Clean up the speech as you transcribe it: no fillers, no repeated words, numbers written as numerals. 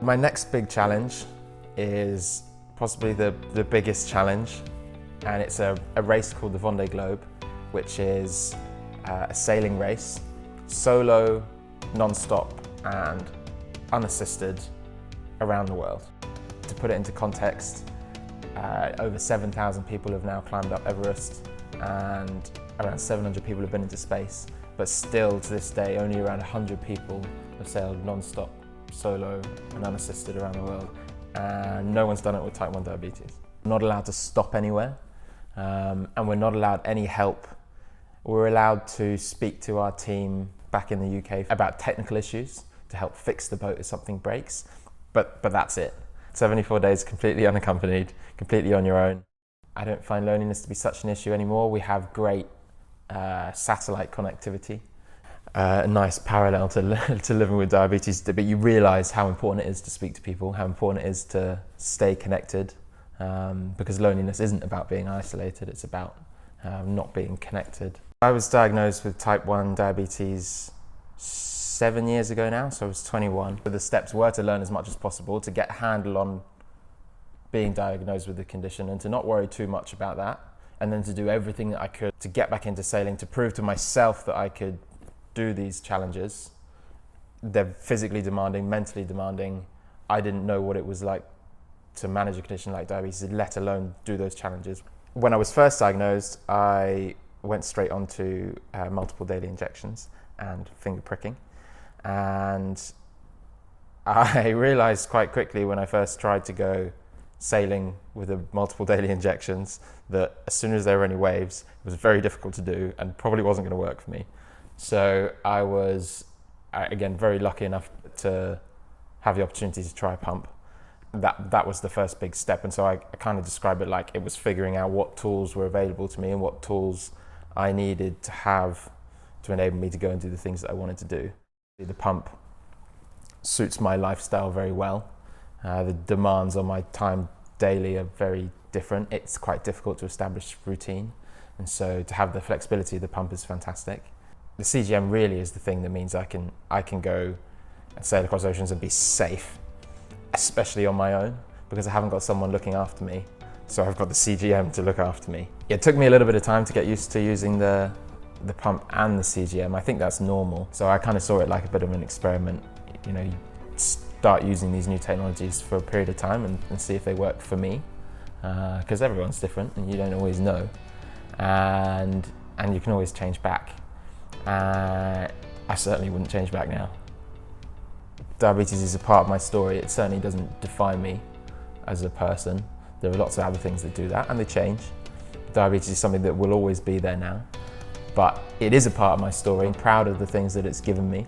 My next big challenge is possibly the biggest challenge, and it's a race called the Vendée Globe, which is a sailing race, solo, non-stop and unassisted around the world. To put it into context, over 7,000 people have now climbed up Everest and around 700 people have been into space, but still to this day only around 100 people have sailed non-stop, solo and unassisted around the world, and no one's done it with type 1 diabetes. We're not allowed to stop anywhere, and we're not allowed any help. We're allowed to speak to our team back in the UK about technical issues to help fix the boat if something breaks, but that's it. 74 days completely unaccompanied, completely on your own. I don't find loneliness to be such an issue anymore. We have great satellite connectivity. A nice parallel to living with diabetes, but you realise how important it is to speak to people, how important it is to stay connected, because loneliness isn't about being isolated, it's about not being connected. I was diagnosed with type 1 diabetes 7 years ago now, so I was 21. The steps were to learn as much as possible, to get a handle on being diagnosed with the condition and to not worry too much about that, and then to do everything that I could to get back into sailing, to prove to myself that I could do these challenges. They're physically demanding, mentally demanding. I didn't know what it was like to manage a condition like diabetes, let alone do those challenges. When I was first diagnosed, I went straight onto multiple daily injections and finger pricking. And I realized quite quickly when I first tried to go sailing with the multiple daily injections that as soon as there were any waves, it was very difficult to do and probably wasn't going to work for me. So I was, again, very lucky enough to have the opportunity to try a pump. That was the first big step, and so I kind of describe it like it was figuring out what tools were available to me and what tools I needed to have to enable me to go and do the things that I wanted to do. The pump suits my lifestyle very well. The demands on my time daily are very different. It's quite difficult to establish routine, and so to have the flexibility of the pump is fantastic. The CGM really is the thing that means I can go and sail across oceans and be safe, especially on my own, because I haven't got someone looking after me. So I've got the CGM to look after me. It took me a little bit of time to get used to using the pump and the CGM. I think that's normal. So I kind of saw it like a bit of an experiment. You know, you start using these new technologies for a period of time and see if they work for me, because everyone's different and you don't always know. And you can always change back. I certainly wouldn't change back now. Diabetes is a part of my story. It certainly doesn't define me as a person. There are lots of other things that do that, and they change. Diabetes is something that will always be there now, but it is a part of my story. I'm proud of the things that it's given me.